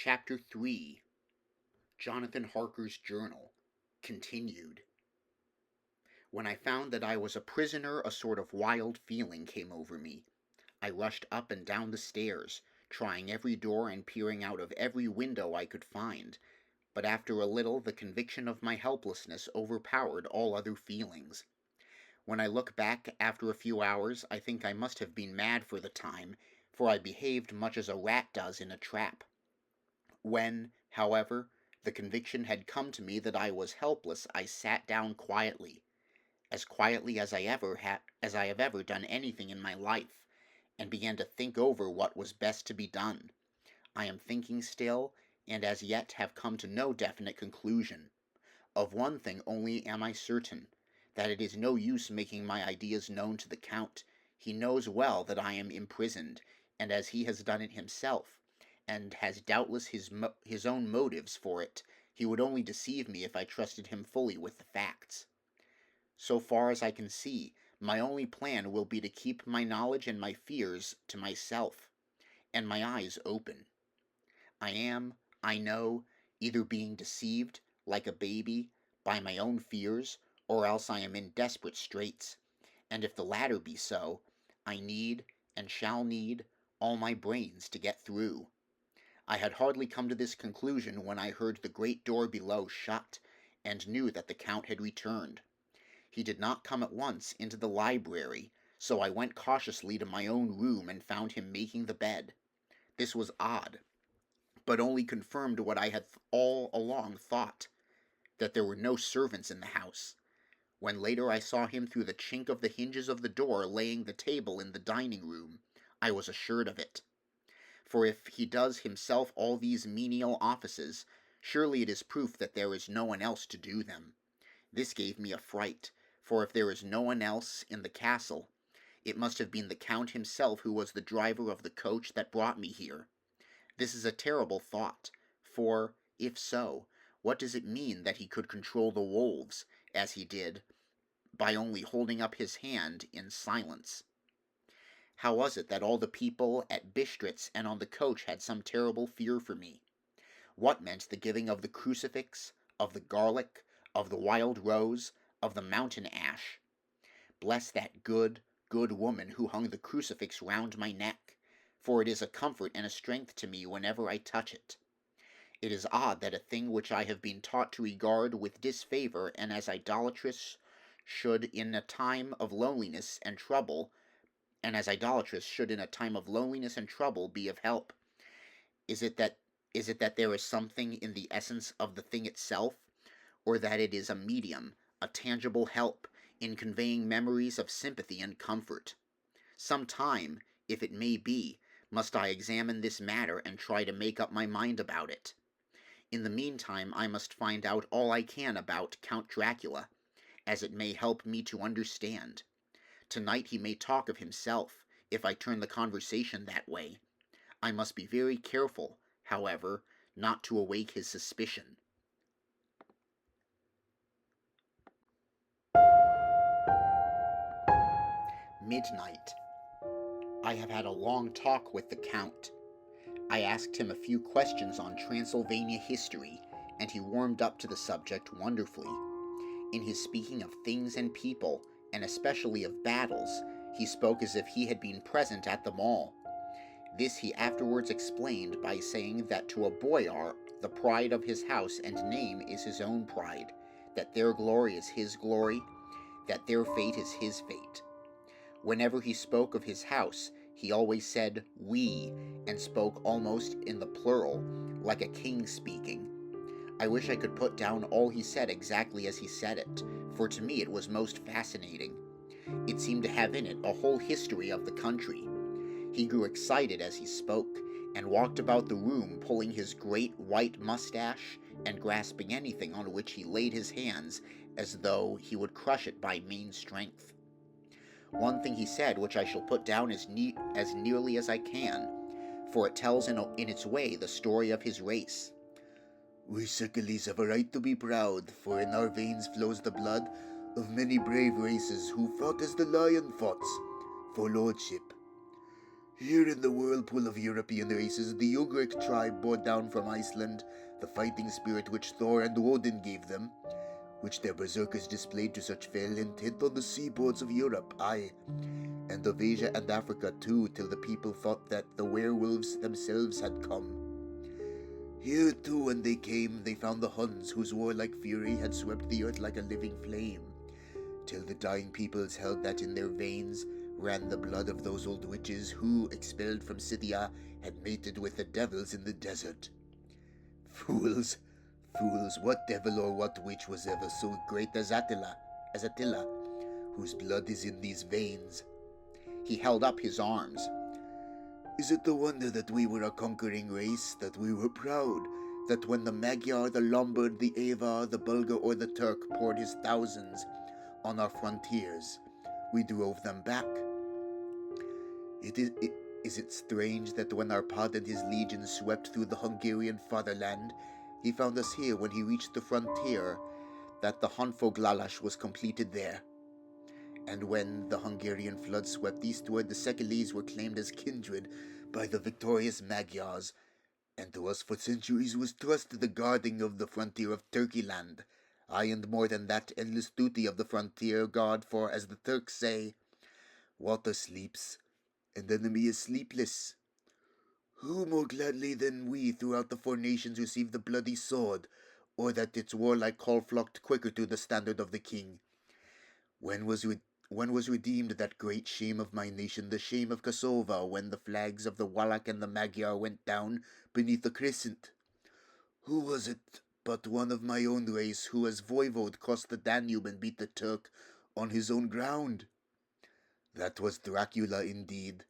Chapter 3 Jonathan Harker's Journal Continued. When I found that I was a prisoner, a sort of wild feeling came over me. I rushed up and down the stairs, trying every door and peering out of every window I could find, but after a little the conviction of my helplessness overpowered all other feelings. When I look back after a few hours, I think I must have been mad for the time, for I behaved much as a rat does in a trap. When, however, the conviction had come to me that I was helpless, I sat down quietly, as quietly as I have ever done anything in my life, and began to think over what was best to be done. I am thinking still, and as yet have come to no definite conclusion. Of one thing only am I certain, that it is no use making my ideas known to the Count. He knows well that I am imprisoned, and as he has done it himself, and has doubtless his own motives for it, he would only deceive me if I trusted him fully with the facts. So far as I can see, my only plan will be to keep my knowledge and my fears to myself, and my eyes open. I am, I know, either being deceived, like a baby, by my own fears, or else I am in desperate straits, and if the latter be so, I need, and shall need, all my brains to get through. I had hardly come to this conclusion when I heard the great door below shut, and knew that the Count had returned. He did not come at once into the library, so I went cautiously to my own room and found him making the bed. This was odd, but only confirmed what I had all along thought, that there were no servants in the house. When later I saw him through the chink of the hinges of the door laying the table in the dining room, I was assured of it. For if he does himself all these menial offices, surely it is proof that there is no one else to do them. This gave me a fright, for if there is no one else in the castle, it must have been the Count himself who was the driver of the coach that brought me here. This is a terrible thought, for, if so, what does it mean that he could control the wolves, as he did, by only holding up his hand in silence? How was it that all the people at Bistritz and on the coach had some terrible fear for me? What meant the giving of the crucifix, of the garlic, of the wild rose, of the mountain ash? Bless that good woman who hung the crucifix round my neck, for it is a comfort and a strength to me whenever I touch it. It is odd that a thing which I have been taught to regard with disfavor and as idolatrous should in a time of loneliness and trouble be of help. Is it that there is something in the essence of the thing itself, or that it is a medium, a tangible help, in conveying memories of sympathy and comfort? Some time, if it may be, must I examine this matter and try to make up my mind about it. In the meantime I must find out all I can about Count Dracula, as it may help me to understand. Tonight he may talk of himself, if I turn the conversation that way. I must be very careful, however, not to awake his suspicion. Midnight. I have had a long talk with the Count. I asked him a few questions on Transylvania history, and he warmed up to the subject wonderfully. In his speaking of things and people, and especially of battles, he spoke as if he had been present at them all. This he afterwards explained by saying that to a boyar the pride of his house and name is his own pride, that their glory is his glory, that their fate is his fate. Whenever he spoke of his house, he always said we, and spoke almost in the plural, like a king speaking. I wish I could put down all he said exactly as he said it, for to me it was most fascinating. It seemed to have in it a whole history of the country. He grew excited as he spoke, and walked about the room pulling his great white mustache and grasping anything on which he laid his hands as though he would crush it by main strength. One thing he said which I shall put down as nearly as I can, for it tells in its way the story of his race. We Circles have a right to be proud, for in our veins flows the blood of many brave races who fought as the lion fought, for lordship. Here in the whirlpool of European races, the Ugric tribe bore down from Iceland the fighting spirit which Thor and Woden gave them, which their berserkers displayed to such fell intent on the seaboards of Europe, aye, and of Asia and Africa too, till the people thought that the werewolves themselves had come. Here too, when they came, they found the Huns, whose warlike fury had swept the earth like a living flame, till the dying peoples held that in their veins ran the blood of those old witches who, expelled from Scythia, had mated with the devils in the desert. Fools, fools, what devil or what witch was ever so great as Attila, whose blood is in these veins? He held up his arms. Is it the wonder that we were a conquering race, that we were proud, that when the Magyar, the Lombard, the Avar, the Bulgar, or the Turk poured his thousands on our frontiers, we drove them back? Is it strange that when our Pod and his legions swept through the Hungarian fatherland, he found us here when he reached the frontier, that the Honfoglalas was completed there? And when the Hungarian flood swept eastward, the Sekeles were claimed as kindred by the victorious Magyars, and to us for centuries was trusted the guarding of the frontier of Turkeyland, aye, and more than that, endless duty of the frontier guard, for, as the Turks say, water sleeps, and enemy is sleepless. Who more gladly than we throughout the four nations received the bloody sword, or that its warlike call flocked quicker to the standard of the king? When was redeemed that great shame of my nation, the shame of Kosovo, when the flags of the Wallach and the Magyar went down beneath the crescent? Who was it but one of my own race who as voivode crossed the Danube and beat the Turk on his own ground? That was Dracula indeed.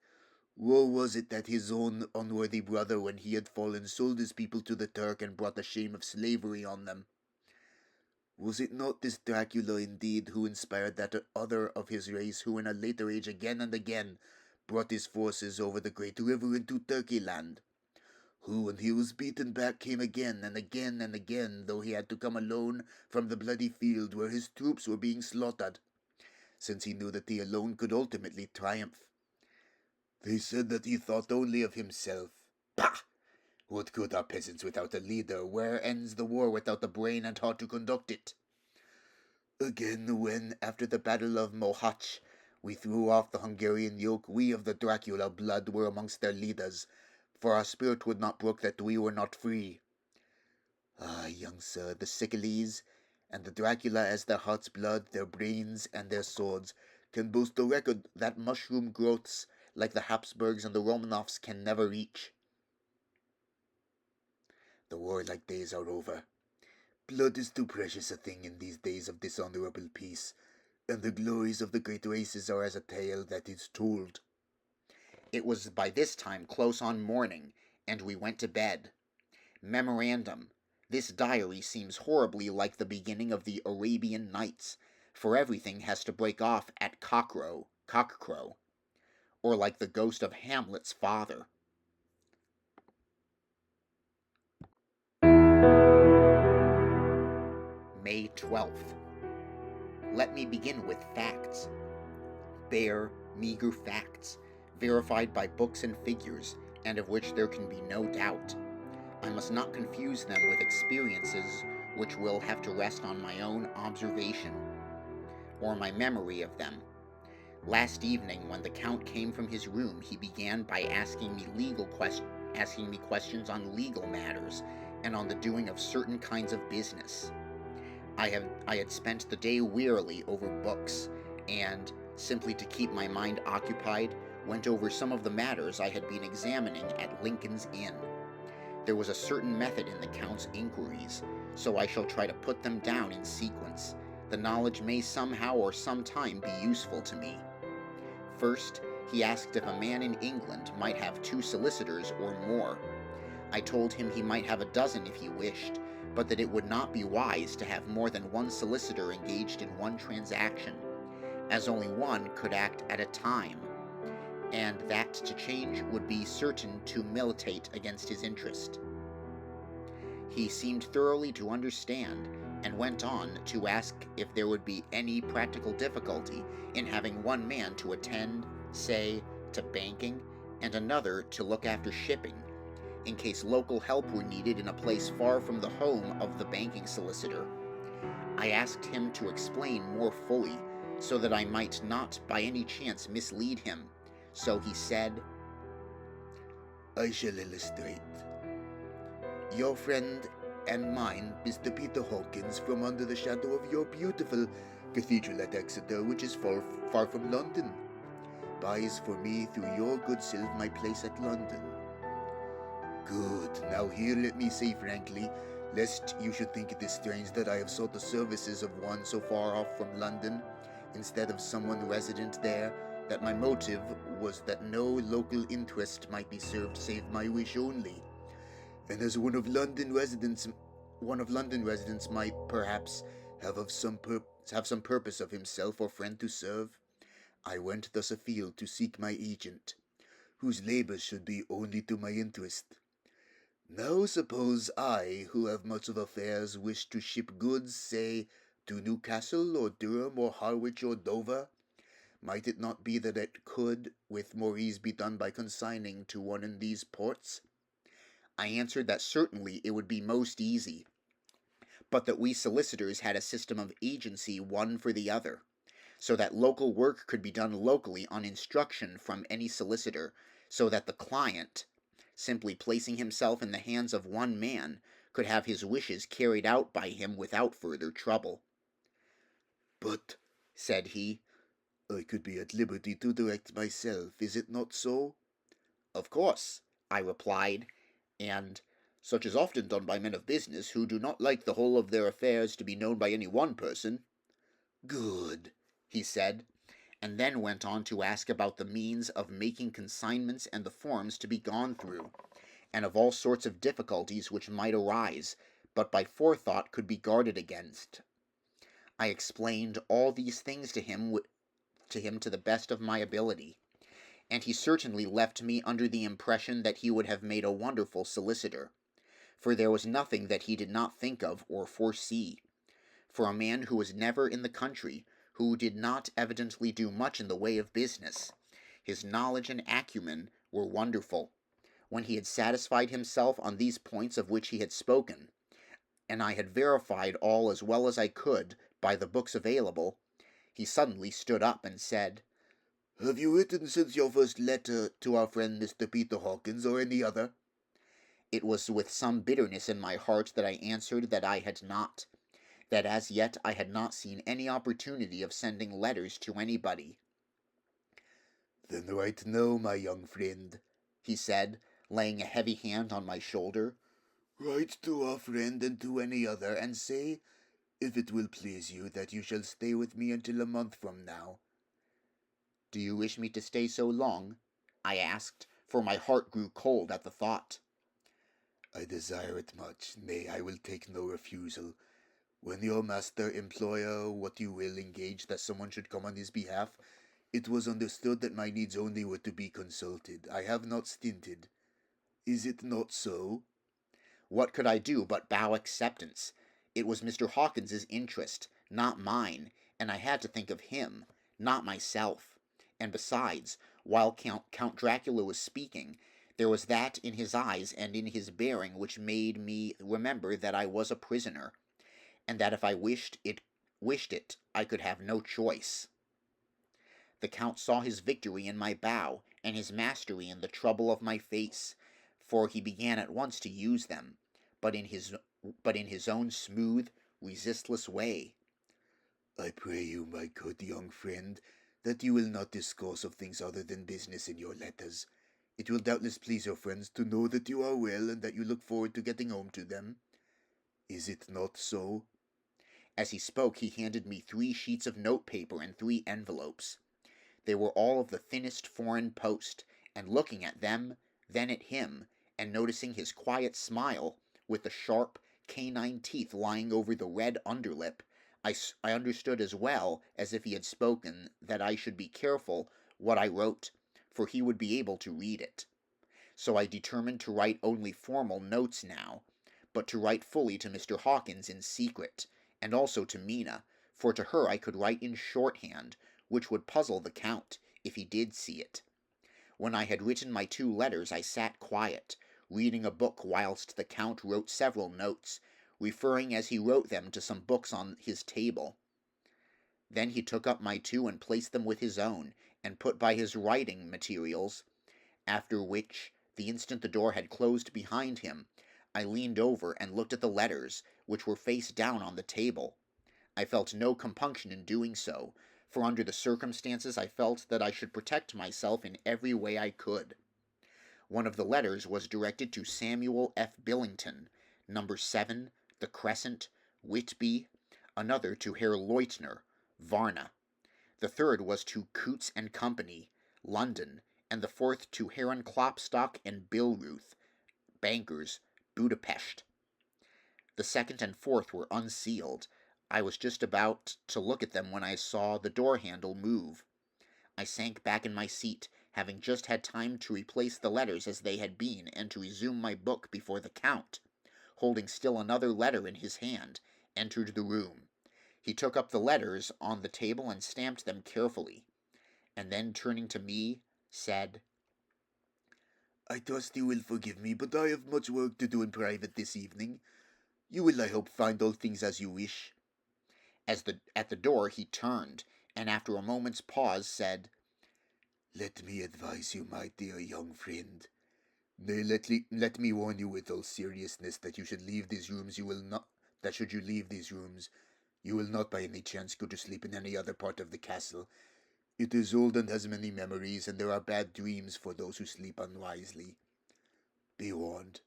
Woe was it that his own unworthy brother, when he had fallen, sold his people to the Turk and brought the shame of slavery on them. Was it not this Dracula indeed who inspired that other of his race who in a later age again and again brought his forces over the great river into Turkeyland? Who, when he was beaten back, came again and again and again, though he had to come alone from the bloody field where his troops were being slaughtered, since he knew that he alone could ultimately triumph. They said that he thought only of himself. Bah! What good are peasants without a leader? Where ends the war without the brain and heart to conduct it? Again, when, after the battle of Mohacs, we threw off the Hungarian yoke, we of the Dracula blood were amongst their leaders, for our spirit would not brook that we were not free. Ah, young sir, the Sekeles, and the Dracula as their heart's blood, their brains, and their swords, can boast a record that mushroom growths like the Habsburgs and the Romanovs can never reach. The warlike days are over. Blood is too precious a thing in these days of dishonorable peace, and the glories of the great races are as a tale that is told. It was by this time close on morning, and we went to bed. Memorandum: this diary seems horribly like the beginning of the Arabian Nights, for everything has to break off at cockcrow, or like the ghost of Hamlet's father. May 12th. Let me begin with facts. Bare, meager facts, verified by books and figures, and of which there can be no doubt. I must not confuse them with experiences which will have to rest on my own observation, or my memory of them. Last evening, when the Count came from his room, he began by asking me questions on legal matters, and on the doing of certain kinds of business. I had spent the day wearily over books, and, simply to keep my mind occupied, went over some of the matters I had been examining at Lincoln's Inn. There was a certain method in the Count's inquiries, so I shall try to put them down in sequence. The knowledge may somehow or sometime be useful to me. First, he asked if a man in England might have 2 solicitors or more. I told him he might have a dozen if he wished, but that it would not be wise to have more than 1 solicitor engaged in one transaction, as only one could act at a time, and that to change would be certain to militate against his interest. He seemed thoroughly to understand, and went on to ask if there would be any practical difficulty in having one man to attend, say, to banking, and another to look after shipping, in case local help were needed in a place far from the home of the banking solicitor. I asked him to explain more fully, so that I might not by any chance mislead him. So he said, I shall illustrate. Your friend and mine, Mr. Peter Hawkins, from under the shadow of your beautiful cathedral at Exeter, which is far from London, buys for me through your good self my place at London. Good. Now here let me say frankly, lest you should think it is strange that I have sought the services of one so far off from London, instead of someone resident there, that my motive was that no local interest might be served save my wish only. And as one of London residents might perhaps have some purpose of himself or friend to serve, I went thus afield to seek my agent, whose labours should be only to my interest. Now suppose I, who have much of affairs, wish to ship goods, say, to Newcastle or Durham or Harwich or Dover, might it not be that it could with more ease be done by consigning to one in these ports? I answered that certainly it would be most easy, but that we solicitors had a system of agency one for the other, so that local work could be done locally on instruction from any solicitor, so that the client, simply placing himself in the hands of one man, could have his wishes carried out by him without further trouble. But, said he, I could be at liberty to direct myself, is it not so? Of course, I replied, and such is often done by men of business who do not like the whole of their affairs to be known by any one person. Good, he said, and then went on to ask about the means of making consignments and the forms to be gone through, and of all sorts of difficulties which might arise, but by forethought could be guarded against. I explained all these things to him to the best of my ability, and he certainly left me under the impression that he would have made a wonderful solicitor, for there was nothing that he did not think of or foresee. For a man who was never in the country, who did not evidently do much in the way of business, his knowledge and acumen were wonderful. When he had satisfied himself on these points of which he had spoken, and I had verified all as well as I could by the books available, he suddenly stood up and said, Have you written since your first letter to our friend Mr. Peter Hawkins, or any other? It was with some bitterness in my heart that I answered that I had not, that as yet I had not seen any opportunity of sending letters to anybody. Then write now, my young friend, he said, laying a heavy hand on my shoulder. Write to our friend and to any other, and say, if it will please you, that you shall stay with me until a month from now. Do you wish me to stay so long? I asked, for my heart grew cold at the thought. I desire it much. Nay, I will take no refusal. When your master, employer, what you will, engaged that someone should come on his behalf, it was understood that my needs only were to be consulted. I have not stinted. Is it not so? What could I do but bow acceptance? It was Mr. Hawkins's interest, not mine, and I had to think of him, not myself. And besides, while Count Dracula was speaking, there was that in his eyes and in his bearing which made me remember that I was a prisoner, and that if I wished it, I could have no choice. The Count saw his victory in my bow, and his mastery in the trouble of my face, for he began at once to use them, but in his own smooth, resistless way. I pray you, my good young friend, that you will not discourse of things other than business in your letters. It will doubtless please your friends to know that you are well and that you look forward to getting home to them. Is it not so? As he spoke, he handed me 3 sheets of notepaper and 3 envelopes. They were all of the thinnest foreign post, and looking at them, then at him, and noticing his quiet smile, with the sharp, canine teeth lying over the red underlip, I understood as well as if he had spoken that I should be careful what I wrote, for he would be able to read it. So I determined to write only formal notes now, but to write fully to Mr. Hawkins in secret, and also to Mina, for to her I could write in shorthand, which would puzzle the Count, if he did see it. When I had written my 2 letters, I sat quiet, reading a book whilst the Count wrote several notes, referring as he wrote them to some books on his table. Then he took up my 2 and placed them with his own, and put by his writing materials, after which, the instant the door had closed behind him, I leaned over and looked at the letters, which were face down on the table. I felt no compunction in doing so, for under the circumstances I felt that I should protect myself in every way I could. One of the letters was directed to Samuel F. Billington, number 7, The Crescent, Whitby, another to Herr Leutner, Varna. The third was to Coutts and Company, London, and the fourth to Heron Klopstock and Billruth, bankers, Budapest. The second and fourth were unsealed. I was just about to look at them when I saw the door handle move. I sank back in my seat, having just had time to replace the letters as they had been and to resume my book before the Count, holding still another letter in his hand, entered the room. He took up the letters on the table and stamped them carefully, and then turning to me, said, "I trust you will forgive me, but I have much work to do in private this evening. You will, I hope, find all things as you wish." At the door he turned, and after a moment's pause said, "Let me advise you, my dear young friend. Nay, let me warn you with all seriousness that you should leave these rooms you will not that should you leave these rooms, you will not by any chance go to sleep in any other part of the castle. It is old and has many memories, and there are bad dreams for those who sleep unwisely. Be warned.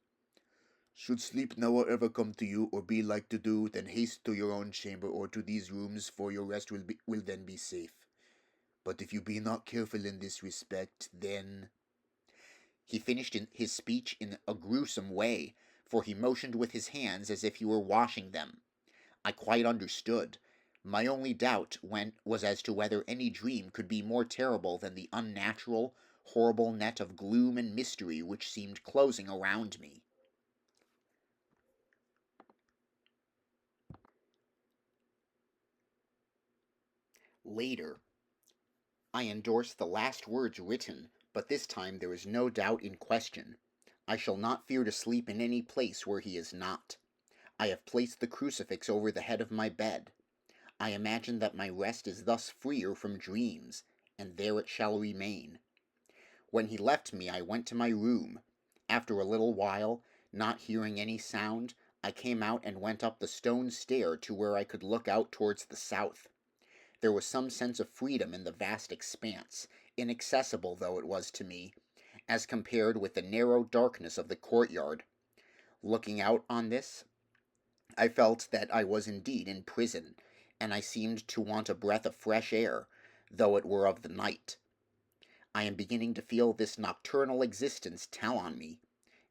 Should sleep now ever come to you, or be like to do, then haste to your own chamber or to these rooms, for your rest will then be safe. But if you be not careful in this respect, then—" He finished his speech in a gruesome way, for he motioned with his hands as if he were washing them. I quite understood. My only doubt was as to whether any dream could be more terrible than the unnatural, horrible net of gloom and mystery which seemed closing around me. Later, I endorsed the last words written, but this time there is no doubt in question. I shall not fear to sleep in any place where he is not. I have placed the crucifix over the head of my bed. I imagine that my rest is thus freer from dreams, and there it shall remain. When he left me, I went to my room. After a little while, not hearing any sound, I came out and went up the stone stair to where I could look out towards the south. There was some sense of freedom in the vast expanse, inaccessible though it was to me, as compared with the narrow darkness of the courtyard. Looking out on this, I felt that I was indeed in prison, and I seemed to want a breath of fresh air, though it were of the night. I am beginning to feel this nocturnal existence tell on me.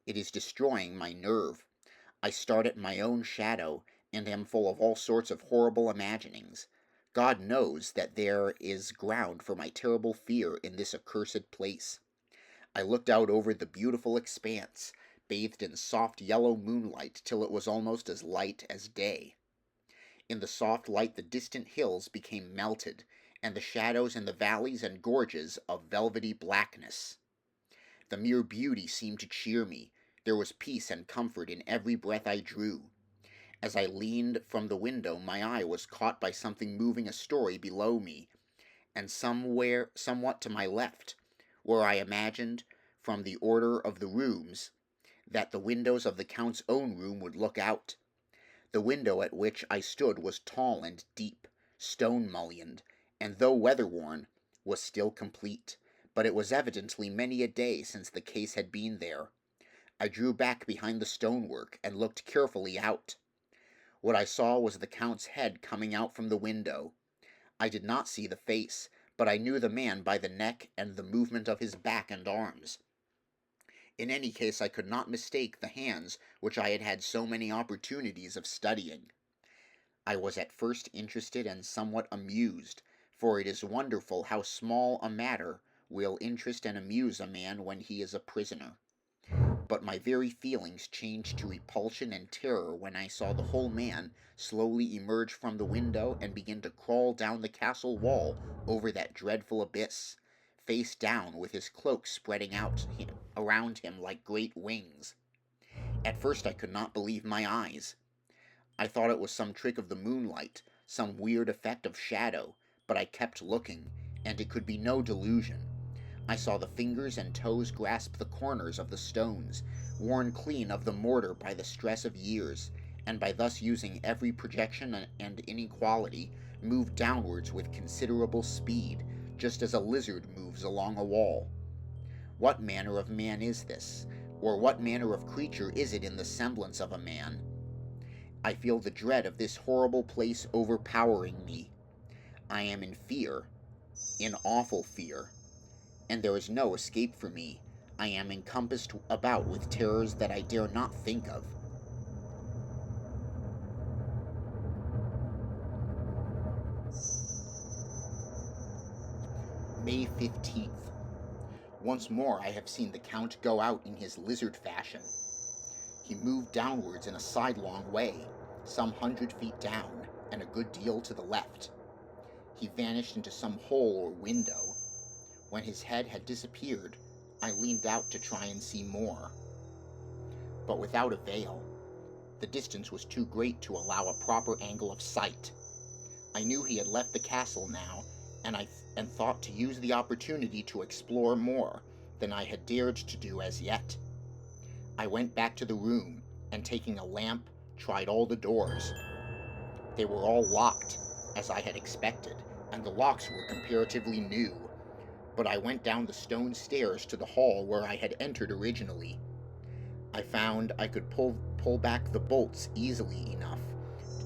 It is destroying my nerve. I start at my own shadow, and am full of all sorts of horrible imaginings. God knows that there is ground for my terrible fear in this accursed place. I looked out over the beautiful expanse, bathed in soft yellow moonlight till it was almost as light as day. In the soft light the distant hills became melted, and the shadows in the valleys and gorges of velvety blackness. The mere beauty seemed to cheer me. There was peace and comfort in every breath I drew. As I leaned from the window, my eye was caught by something moving a story below me, and somewhat to my left, where I imagined, from the order of the rooms, that the windows of the Count's own room would look out. The window at which I stood was tall and deep, stone-mullioned, and though weather-worn, was still complete, but it was evidently many a day since the case had been there. I drew back behind the stonework and looked carefully out. What I saw was the Count's head coming out from the window. I did not see the face, but I knew the man by the neck and the movement of his back and arms. In any case, I could not mistake the hands which I had had so many opportunities of studying. I was at first interested and somewhat amused, for it is wonderful how small a matter will interest and amuse a man when he is a prisoner. But my very feelings changed to repulsion and terror when I saw the whole man slowly emerge from the window and begin to crawl down the castle wall over that dreadful abyss, face down with his cloak spreading out around him like great wings. At first I could not believe my eyes. I thought it was some trick of the moonlight, some weird effect of shadow, but I kept looking, and it could be no delusion. I saw the fingers and toes grasp the corners of the stones, worn clean of the mortar by the stress of years, and by thus using every projection and inequality, move downwards with considerable speed, just as a lizard moves along a wall. What manner of man is this? Or what manner of creature is it in the semblance of a man? I feel the dread of this horrible place overpowering me. I am in fear, in awful fear, and there is no escape for me. I am encompassed about with terrors that I dare not think of. May 15th. Once more I have seen the Count go out in his lizard fashion. He moved downwards in a sidelong way, some 100 feet down, and a good deal to the left. He vanished into some hole or window. When his head had disappeared, I leaned out to try and see more, but without avail. The distance was too great to allow a proper angle of sight. I knew he had left the castle now, and thought to use the opportunity to explore more than I had dared to do as yet. I went back to the room, and taking a lamp, tried all the doors. They were all locked, as I had expected, and the locks were comparatively new, but I went down the stone stairs to the hall where I had entered originally. I found I could pull back the bolts easily enough,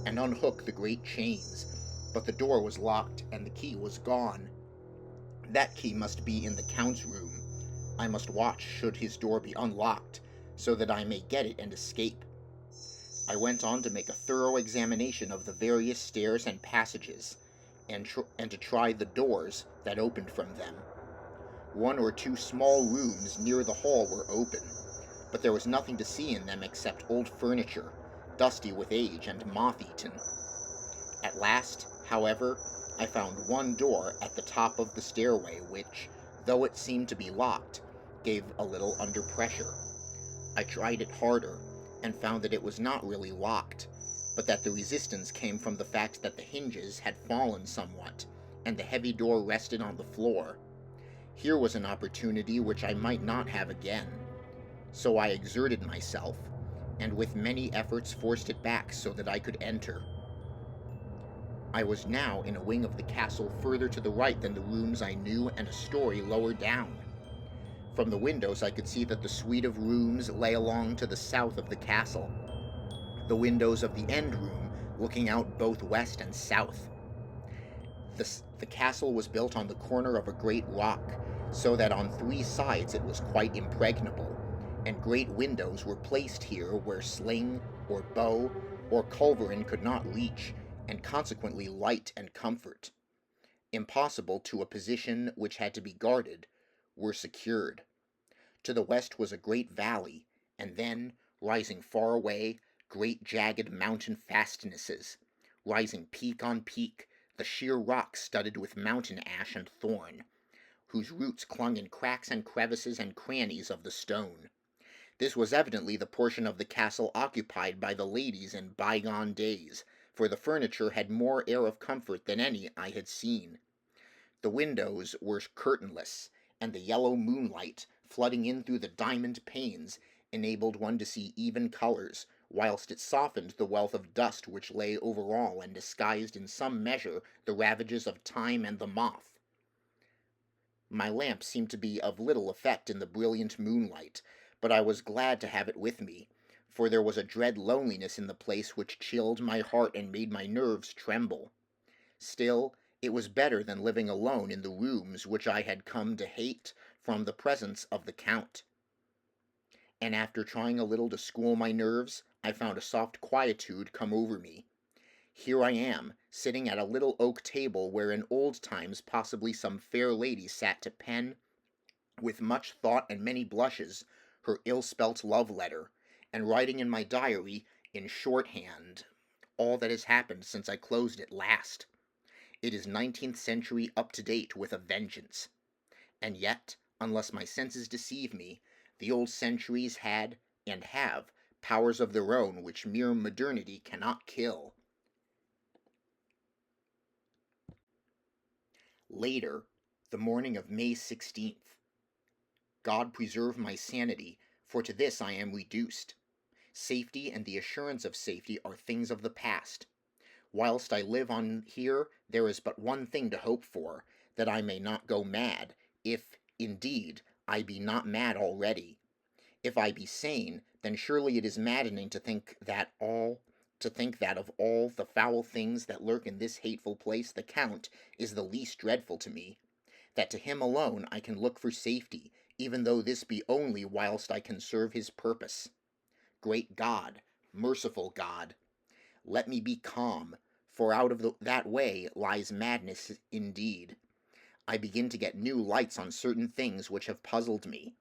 and unhook the great chains, but the door was locked and the key was gone. That key must be in the Count's room. I must watch should his door be unlocked, so that I may get it and escape. I went on to make a thorough examination of the various stairs and passages, and to try the doors that opened from them. One or two small rooms near the hall were open, but there was nothing to see in them except old furniture, dusty with age and moth-eaten. At last, however, I found one door at the top of the stairway which, though it seemed to be locked, gave a little under pressure. I tried it harder, and found that it was not really locked, but that the resistance came from the fact that the hinges had fallen somewhat, and the heavy door rested on the floor. Here was an opportunity which I might not have again. So I exerted myself, and with many efforts forced it back so that I could enter. I was now in a wing of the castle further to the right than the rooms I knew, and a story lower down. From the windows I could see that the suite of rooms lay along to the south of the castle, the windows of the end room looking out both west and south. The castle was built on the corner of a great rock, so that on 3 sides it was quite impregnable, and great windows were placed here where sling, or bow, or culverin could not reach, and consequently light and comfort, impossible to a position which had to be guarded, were secured. To the west was a great valley, and then, rising far away, great jagged mountain fastnesses, rising peak on peak, the sheer rock studded with mountain ash and thorn, whose roots clung in cracks and crevices and crannies of the stone. This was evidently the portion of the castle occupied by the ladies in bygone days, for the furniture had more air of comfort than any I had seen. The windows were curtainless, and the yellow moonlight, flooding in through the diamond panes, enabled one to see even colors, whilst it softened the wealth of dust which lay over all and disguised in some measure the ravages of time and the moth. My lamp seemed to be of little effect in the brilliant moonlight, but I was glad to have it with me, for there was a dread loneliness in the place which chilled my heart and made my nerves tremble. Still, it was better than living alone in the rooms which I had come to hate from the presence of the Count. And after trying a little to school my nerves, I found a soft quietude come over me. Here I am, sitting at a little oak table where in old times possibly some fair lady sat to pen, with much thought and many blushes, her ill-spelt love letter, and writing in my diary, in shorthand, all that has happened since I closed it last. It is 19th century up to date with a vengeance. And yet, unless my senses deceive me, the old centuries had, and have, powers of their own which mere modernity cannot kill. Later, the morning of May 16th. God preserve my sanity, for to this I am reduced. Safety and the assurance of safety are things of the past. Whilst I live on here, there is but one thing to hope for, that I may not go mad, if, indeed, I be not mad already. If I be sane, then surely it is maddening to think that of all the foul things that lurk in this hateful place the Count is the least dreadful to me, that to him alone I can look for safety, even though this be only whilst I can serve his purpose. Great God, merciful God, let me be calm, for out of that way lies madness indeed. I begin to get new lights on certain things which have puzzled me.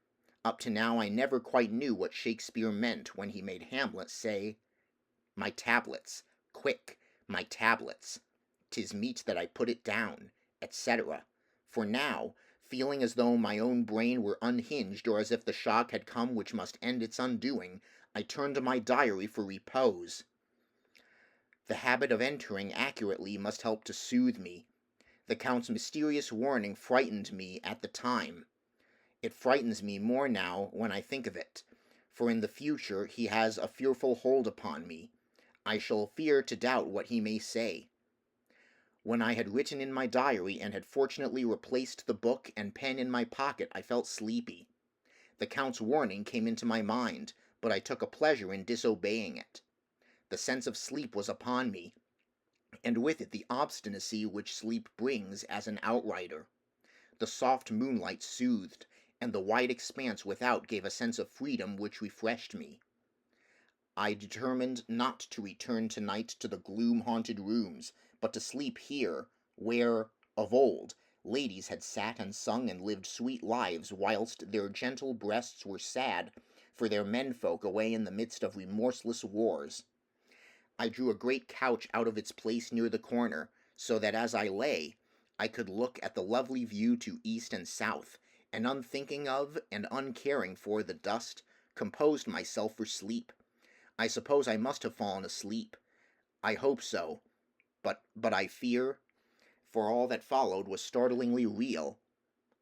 Up to now I never quite knew what Shakespeare meant when he made Hamlet say, "My tablets, quick, my tablets, 'tis meet that I put it down," etc. For now, feeling as though my own brain were unhinged, or as if the shock had come which must end its undoing, I turned to my diary for repose. The habit of entering accurately must help to soothe me. The Count's mysterious warning frightened me at the time. It frightens me more now when I think of it, for in the future he has a fearful hold upon me. I shall fear to doubt what he may say. When I had written in my diary and had fortunately replaced the book and pen in my pocket, I felt sleepy. The Count's warning came into my mind, but I took a pleasure in disobeying it. The sense of sleep was upon me, and with it the obstinacy which sleep brings as an outrider. The soft moonlight soothed, and the wide expanse without gave a sense of freedom which refreshed me. I determined not to return tonight to the gloom-haunted rooms, but to sleep here, where, of old, ladies had sat and sung and lived sweet lives whilst their gentle breasts were sad for their menfolk away in the midst of remorseless wars. I drew a great couch out of its place near the corner, so that as I lay, I could look at the lovely view to east and south, and unthinking of and uncaring for the dust, composed myself for sleep. I suppose I must have fallen asleep. I hope so, but I fear, for all that followed was startlingly real,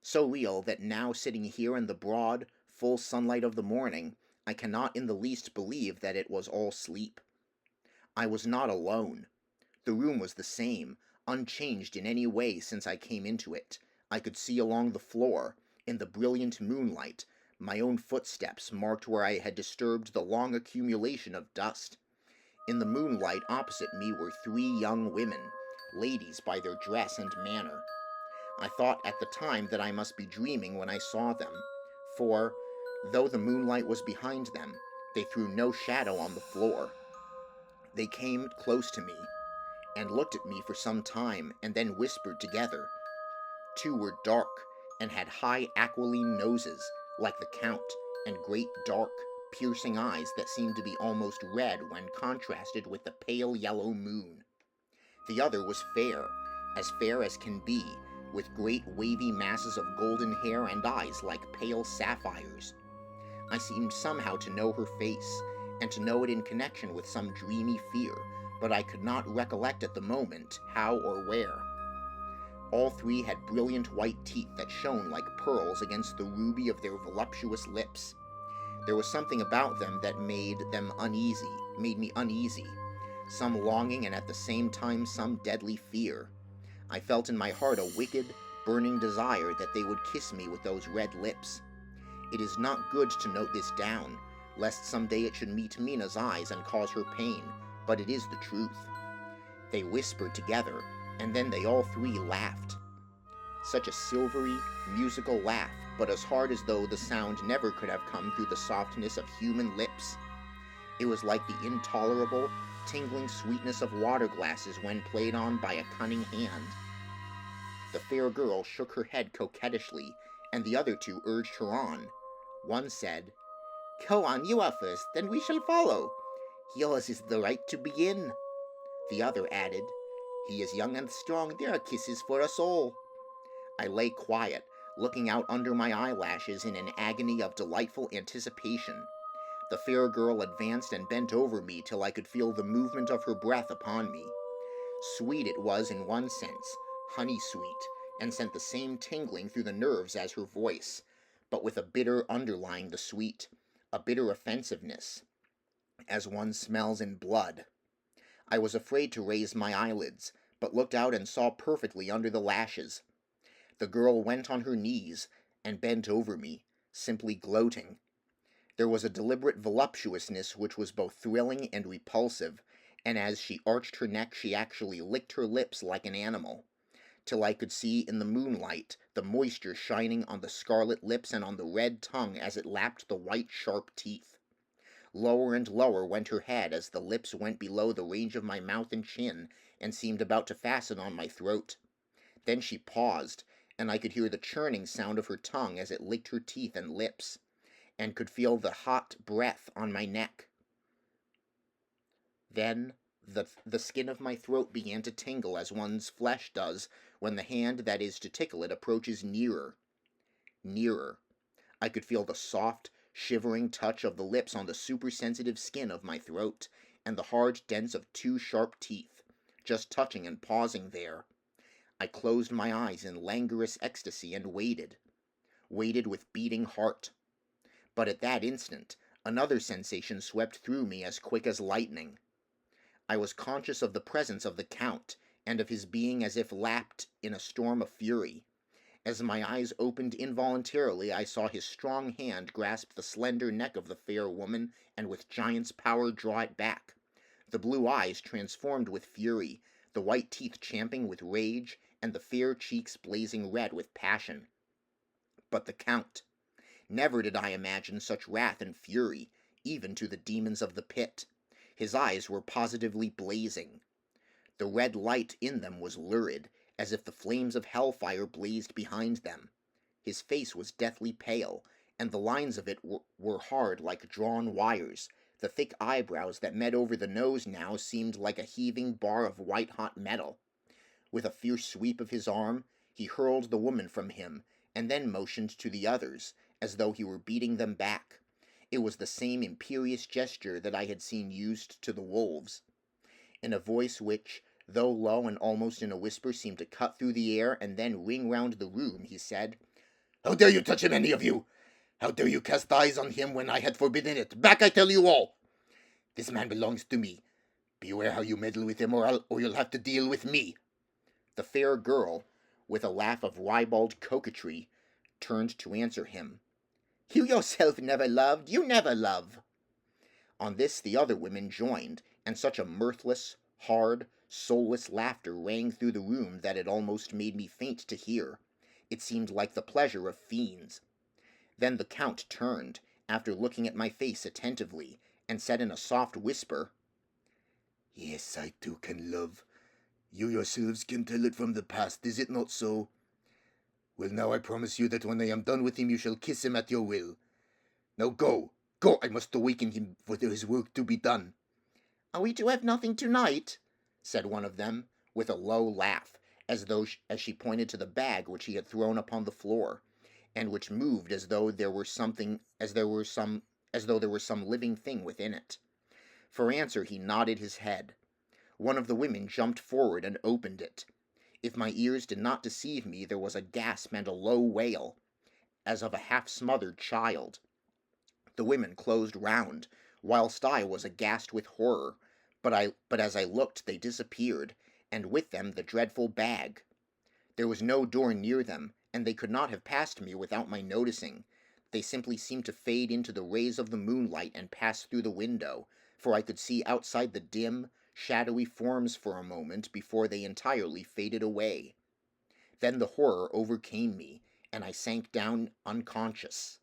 so real that now sitting here in the broad, full sunlight of the morning, I cannot in the least believe that it was all sleep. I was not alone. The room was the same, unchanged in any way since I came into it. I could see along the floor, in the brilliant moonlight, my own footsteps marked where I had disturbed the long accumulation of dust. In the moonlight opposite me were 3 young women, ladies by their dress and manner. I thought at the time that I must be dreaming when I saw them, for, though the moonlight was behind them, they threw no shadow on the floor. They came close to me, and looked at me for some time, and then whispered together. 2 were dark, and had high aquiline noses, like the Count, and great dark, piercing eyes that seemed to be almost red when contrasted with the pale yellow moon. The other was fair as can be, with great wavy masses of golden hair and eyes like pale sapphires. I seemed somehow to know her face, and to know it in connection with some dreamy fear, but I could not recollect at the moment how or where. All 3 had brilliant white teeth that shone like pearls against the ruby of their voluptuous lips. There was something about them that made me uneasy, some longing and at the same time some deadly fear. I felt in my heart a wicked, burning desire that they would kiss me with those red lips. It is not good to note this down, lest some day it should meet Mina's eyes and cause her pain, but it is the truth. They whispered together, and then they all 3 laughed. Such a silvery, musical laugh, but as hard as though the sound never could have come through the softness of human lips. It was like the intolerable, tingling sweetness of water glasses when played on by a cunning hand. The fair girl shook her head coquettishly, and the other 2 urged her on. One said, "Go on, you are first, then we shall follow. Yours is the right to begin." The other added, "He is young and strong, there are kisses for us all." I lay quiet, looking out under my eyelashes in an agony of delightful anticipation. The fair girl advanced and bent over me till I could feel the movement of her breath upon me. Sweet it was in one sense, honey sweet, and sent the same tingling through the nerves as her voice, but with a bitter underlying the sweet, a bitter offensiveness, as one smells in blood. I was afraid to raise my eyelids, but looked out and saw perfectly under the lashes. The girl went on her knees and bent over me, simply gloating. There was a deliberate voluptuousness which was both thrilling and repulsive, and as she arched her neck she actually licked her lips like an animal, till I could see in the moonlight the moisture shining on the scarlet lips and on the red tongue as it lapped the white sharp teeth. Lower and lower went her head as the lips went below the range of my mouth and chin, and seemed about to fasten on my throat. Then she paused, and I could hear the churning sound of her tongue as it licked her teeth and lips, and could feel the hot breath on my neck. Then the skin of my throat began to tingle as one's flesh does when the hand that is to tickle it approaches nearer. Nearer. I could feel the soft, shivering touch of the lips on the supersensitive skin of my throat, and the hard dents of two sharp teeth, just touching and pausing there. I closed my eyes in languorous ecstasy and waited with beating heart. But at that instant, another sensation swept through me as quick as lightning. I was conscious of the presence of the Count, and of his being as if lapped in a storm of fury. As my eyes opened involuntarily, I saw his strong hand grasp the slender neck of the fair woman, and with giant's power draw it back. The blue eyes transformed with fury, the white teeth champing with rage, and the fair cheeks blazing red with passion. But the Count! Never did I imagine such wrath and fury, even to the demons of the pit. His eyes were positively blazing. The red light in them was lurid, as if the flames of hellfire blazed behind them. His face was deathly pale, and the lines of it were hard like drawn wires. The thick eyebrows that met over the nose now seemed like a heaving bar of white-hot metal. With a fierce sweep of his arm, he hurled the woman from him, and then motioned to the others, as though he were beating them back. It was the same imperious gesture that I had seen used to the wolves. In a voice which, though low and almost in a whisper, seemed to cut through the air and then ring round the room, he said, "How dare you touch him, any of you? How dare you cast eyes on him when I had forbidden it? Back, I tell you all! This man belongs to me. Beware how you meddle with him, or you'll have to deal with me." The fair girl, with a laugh of ribald coquetry, turned to answer him. "You yourself never loved, you never love." On this the other women joined, and such a mirthless, hard, soulless laughter rang through the room that it almost made me faint to hear. It seemed like the pleasure of fiends. Then the Count turned, after looking at my face attentively, and said in a soft whisper, "Yes, I too can love. You yourselves can tell it from the past, is it not so? Well, now I promise you that when I am done with him you shall kiss him at your will. Now go, go, I must awaken him, for there is work to be done." "Are we to have nothing tonight?" said one of them, with a low laugh, as she pointed to the bag which he had thrown upon the floor, and which moved as though there were some living thing within it. For answer he nodded his head. One of the women jumped forward and opened it. If my ears did not deceive me, there was a gasp and a low wail, as of a half-smothered child. The women closed round, whilst I was aghast with horror, but as I looked they disappeared, and with them the dreadful bag. There was no door near them, and they could not have passed me without my noticing. They simply seemed to fade into the rays of the moonlight and pass through the window, for I could see outside the dim, shadowy forms for a moment before they entirely faded away. Then the horror overcame me, and I sank down unconscious.